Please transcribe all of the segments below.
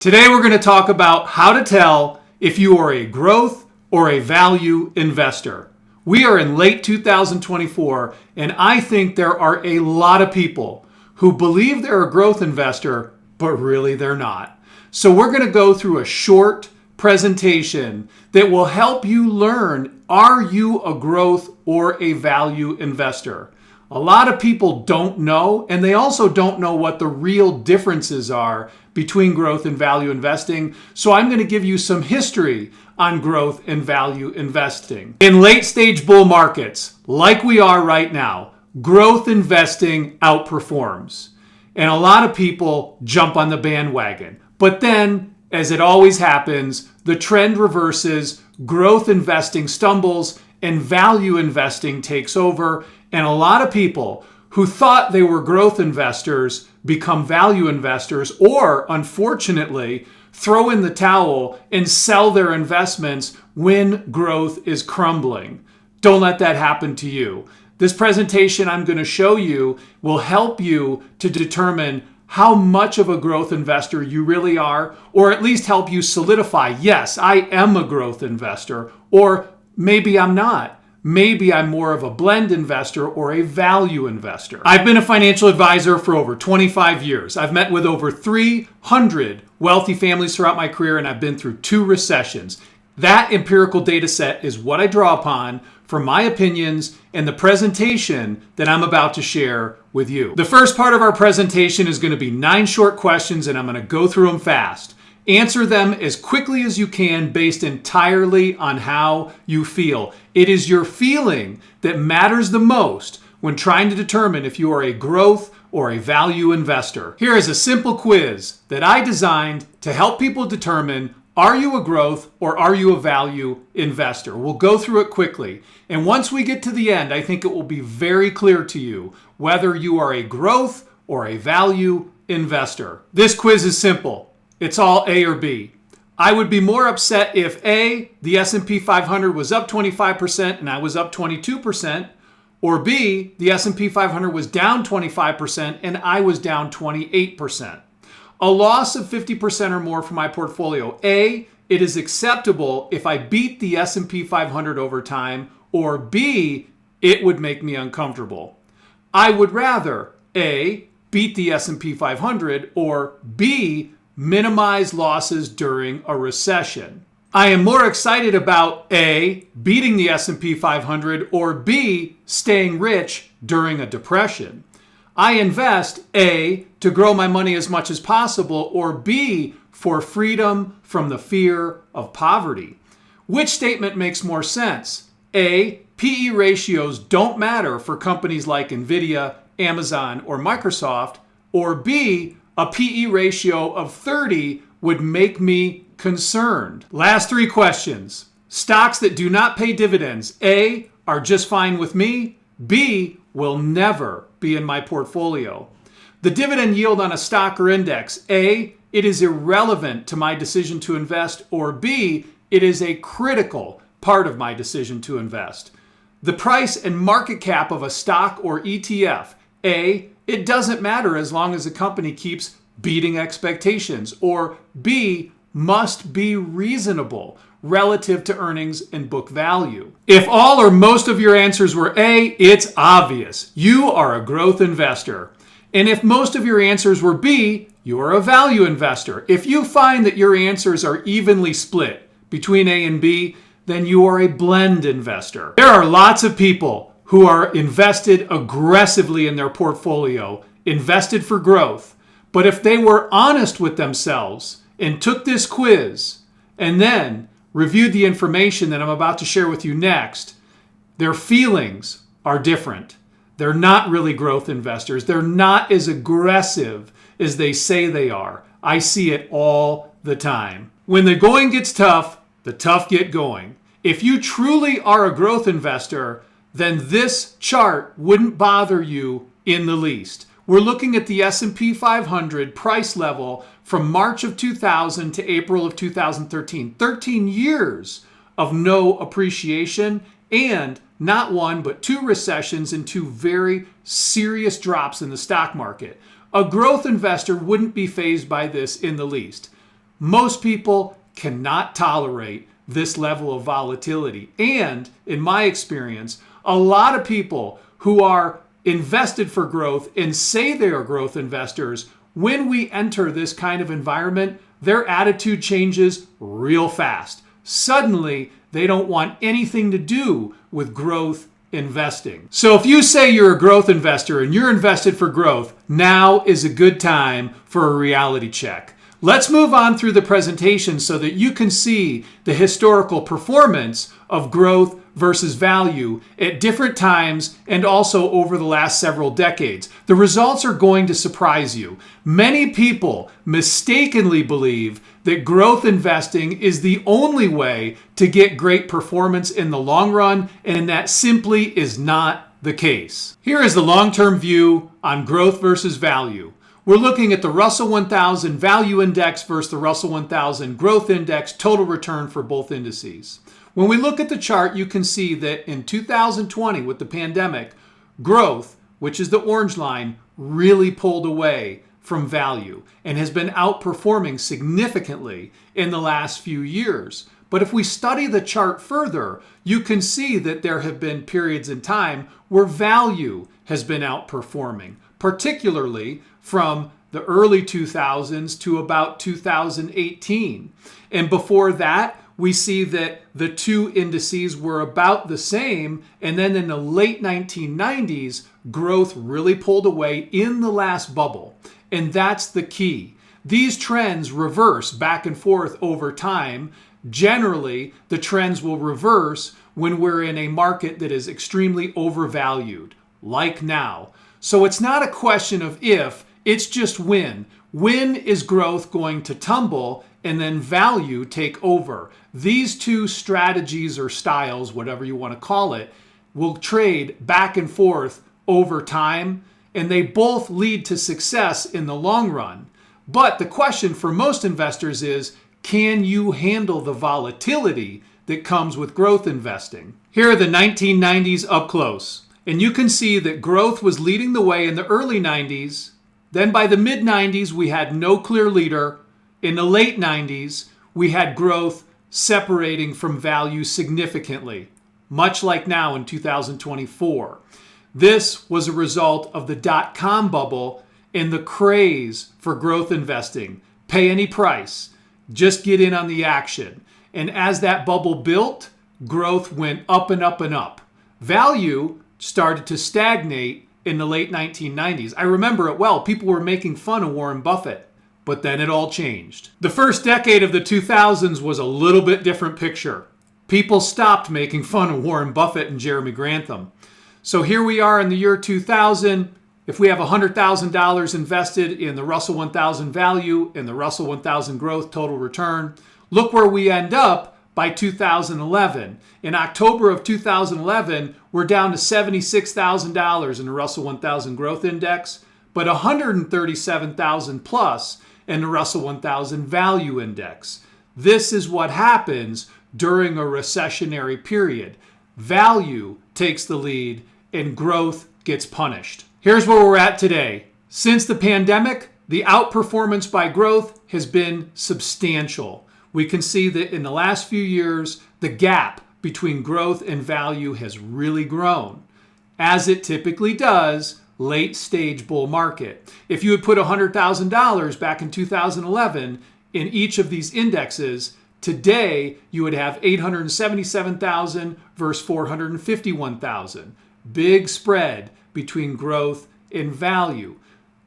Today we're going to talk about how to tell if you are a growth or a value investor. We are in late 2024, and I think there are a lot of people who believe they're a growth investor, but really they're not. So we're going to go through a short presentation that will help you learn, are you a growth or a value investor? A lot of people don't know, and they also don't know what the real differences are between growth and value investing. So I'm going to give you some history on growth and value investing. In late stage bull markets, like we are right now, growth investing outperforms. And a lot of people jump on the bandwagon. But then, as it always happens, the trend reverses, growth investing stumbles, and value investing takes over. And a lot of people who thought they were growth investors become value investors, or unfortunately, throw in the towel and sell their investments when growth is crumbling. Don't let that happen to you. This presentation I'm going to show you will help you to determine how much of a growth investor you really are, or at least help you solidify, yes, I am a growth investor, or maybe I'm not. Maybe I'm more of a blend investor or a value investor. I've been a financial advisor for over 25 years. I've met with over 300 wealthy families throughout my career, and I've been through 2 recessions. That empirical data set is what I draw upon for my opinions and the presentation that I'm about to share with you. The first part of our presentation is going to be 9 short questions, and I'm going to go through them fast. Answer them as quickly as you can based entirely on how you feel. It is your feeling that matters the most when trying to determine if you are a growth or a value investor. Here is a simple quiz that I designed to help people determine, are you a growth or are you a value investor? We'll go through it quickly. And once we get to the end, I think it will be very clear to you whether you are a growth or a value investor. This quiz is simple. It's all A or B. I would be more upset if A, the S&P 500 was up 25% and I was up 22%, or B, the S&P 500 was down 25% and I was down 28%. A loss of 50% or more for my portfolio. A, it is acceptable if I beat the S&P 500 over time, or B, it would make me uncomfortable. I would rather A, beat the S&P 500, or B, minimize losses during a recession. I am more excited about A, beating the S&P 500, or B, staying rich during a depression. I invest A, to grow my money as much as possible, or B, for freedom from the fear of poverty. Which statement makes more sense? A, PE ratios don't matter for companies like Nvidia, Amazon, or Microsoft, or B, a PE ratio of 30 would make me concerned. Last 3 questions. Stocks that do not pay dividends, A, are just fine with me, B, will never be in my portfolio. The dividend yield on a stock or index, A, it is irrelevant to my decision to invest, or B, it is a critical part of my decision to invest. The price and market cap of a stock or ETF, A, it doesn't matter as long as the company keeps beating expectations, or B, must be reasonable relative to earnings and book value. If all or most of your answers were A, it's obvious. You are a growth investor. And if most of your answers were B, you are a value investor. If you find that your answers are evenly split between A and B, then you are a blend investor. There are lots of people who are invested aggressively in their portfolio, invested for growth. But if they were honest with themselves and took this quiz and then reviewed the information that I'm about to share with you next, their feelings are different. They're not really growth investors. They're not as aggressive as they say they are. I see it all the time. When the going gets tough, the tough get going. If you truly are a growth investor, then this chart wouldn't bother you in the least. We're looking at the S&P 500 price level from March of 2000 to April of 2013. 13 years of no appreciation and not one but 2 recessions and 2 very serious drops in the stock market. A growth investor wouldn't be fazed by this in the least. Most people cannot tolerate this level of volatility. And in my experience, a lot of people who are invested for growth and say they are growth investors, when we enter this kind of environment, their attitude changes real fast. Suddenly, they don't want anything to do with growth investing. So if you say you're a growth investor and you're invested for growth, now is a good time for a reality check. Let's move on through the presentation so that you can see the historical performance of growth versus value at different times and also over the last several decades. The results are going to surprise you. Many people mistakenly believe that growth investing is the only way to get great performance in the long run, and that simply is not the case. Here is the long-term view on growth versus value. We're looking at the Russell 1000 Value Index versus the Russell 1000 Growth Index total return for both indices. When we look at the chart, you can see that in 2020 with the pandemic, growth, which is the orange line, really pulled away from value and has been outperforming significantly in the last few years. But if we study the chart further, you can see that there have been periods in time where value has been outperforming, particularly from the early 2000s to about 2018. And before that, we see that the two indices were about the same. And then in the late 1990s, growth really pulled away in the last bubble. And that's the key. These trends reverse back and forth over time. Generally, the trends will reverse when we're in a market that is extremely overvalued, like now. So it's not a question of if, it's just when. When is growth going to tumble and then value take over? These two strategies or styles, whatever you want to call it, will trade back and forth over time, and they both lead to success in the long run. But the question for most investors is, can you handle the volatility that comes with growth investing? Here are the 1990s up close. And you can see that growth was leading the way in the early 90s. Then by the mid-90s, we had no clear leader. In the late 90s, we had growth separating from value significantly, much like now in 2024. This was a result of the dot-com bubble and the craze for growth investing. Pay any price. Just get in on the action. And as that bubble built, growth went up and up and up. Value started to stagnate in the late 1990s. I remember it well. People were making fun of Warren Buffett, but then it all changed. The first decade of the 2000s was a little bit different picture. People stopped making fun of Warren Buffett and Jeremy Grantham. So here we are in the year 2000. If we have $100,000 invested in the Russell 1000 Value and the Russell 1000 Growth Total Return, look where we end up by 2011. In October of 2011, we're down to $76,000 in the Russell 1000 Growth Index, but $137,000 plus in the Russell 1000 Value Index. This is what happens during a recessionary period. Value takes the lead and growth gets punished. Here's where we're at today. Since the pandemic, the outperformance by growth has been substantial. We can see that in the last few years, the gap between growth and value has really grown, as it typically does late stage bull market. If you had put $100,000 back in 2011 in each of these indexes, today you would have $877,000 versus $451,000. Big spread between growth and value.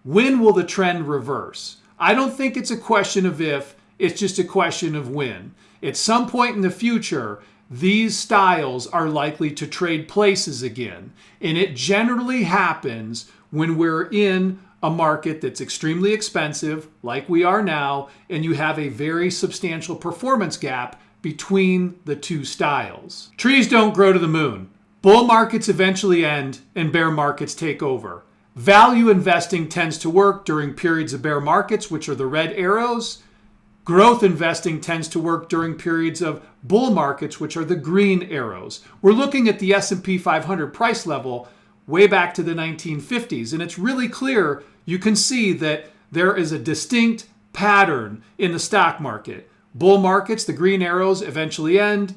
When will the trend reverse? I don't think it's a question of if, it's just a question of when. At some point in the future, these styles are likely to trade places again. And it generally happens when we're in a market that's extremely expensive, like we are now, and you have a very substantial performance gap between the two styles. Trees don't grow to the moon. Bull markets eventually end and bear markets take over. Value investing tends to work during periods of bear markets, which are the red arrows. Growth investing tends to work during periods of bull markets, which are the green arrows. We're looking at the S&P 500 price level way back to the 1950s, and it's really clear. You can see that there is a distinct pattern in the stock market. Bull markets, the green arrows eventually end.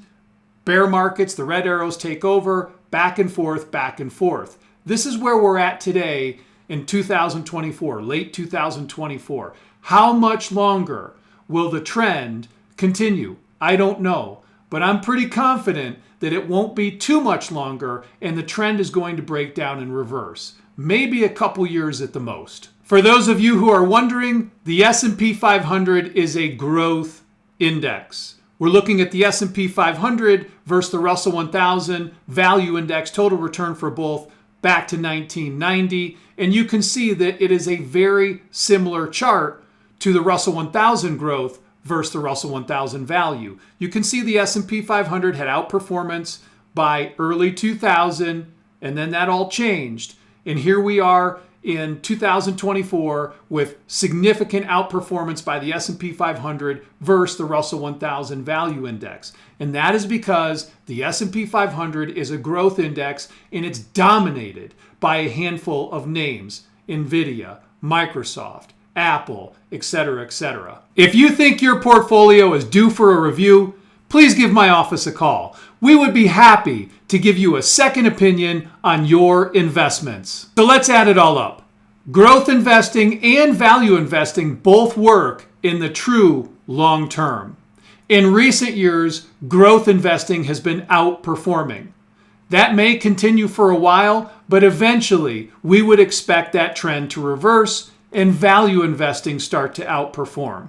Bear markets, the red arrows take over. Back and forth, back and forth. This is where we're at today in 2024, late 2024. How much longer will the trend continue? I don't know, but I'm pretty confident that it won't be too much longer and the trend is going to break down and reverse. Maybe a couple years at the most. For those of you who are wondering, the S&P 500 is a growth index. We're looking at the S&P 500 versus the Russell 1000 value index, total return for both back to 1990. And you can see that it is a very similar chart to the Russell 1000 growth versus the Russell 1000 value. You can see the S&P 500 had outperformance by early 2000, and then that all changed. And here we are in 2024 with significant outperformance by the S&P 500 versus the Russell 1000 value index. And that is because the S&P 500 is a growth index and it's dominated by a handful of names: NVIDIA, Microsoft, Apple, etc., etc. If you think your portfolio is due for a review, please give my office a call. We would be happy to give you a second opinion on your investments. So let's add it all up. Growth investing and value investing both work in the true long term. In recent years, growth investing has been outperforming. That may continue for a while, but eventually we would expect that trend to reverse and value investing start to outperform.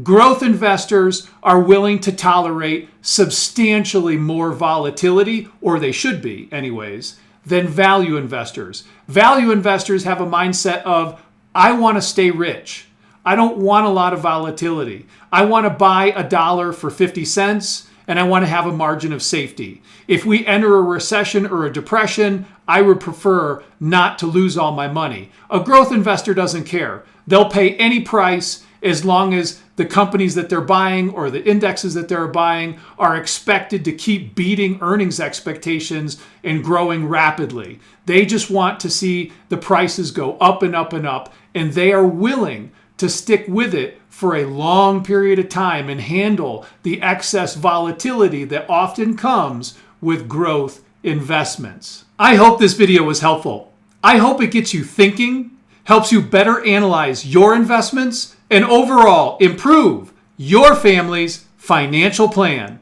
Growth investors are willing to tolerate substantially more volatility, or they should be anyways, than value investors. Value investors have a mindset of, I want to stay rich. I don't want a lot of volatility. I want to buy $1 for 50 cents and I want to have a margin of safety. If we enter a recession or a depression, I would prefer not to lose all my money. A growth investor doesn't care. They'll pay any price as long as the companies that they're buying or the indexes that they're buying are expected to keep beating earnings expectations and growing rapidly. They just want to see the prices go up and up and up, and they are willing to stick with it for a long period of time and handle the excess volatility that often comes with growth investments. I hope this video was helpful. I hope it gets you thinking, helps you better analyze your investments, and overall improve your family's financial plan.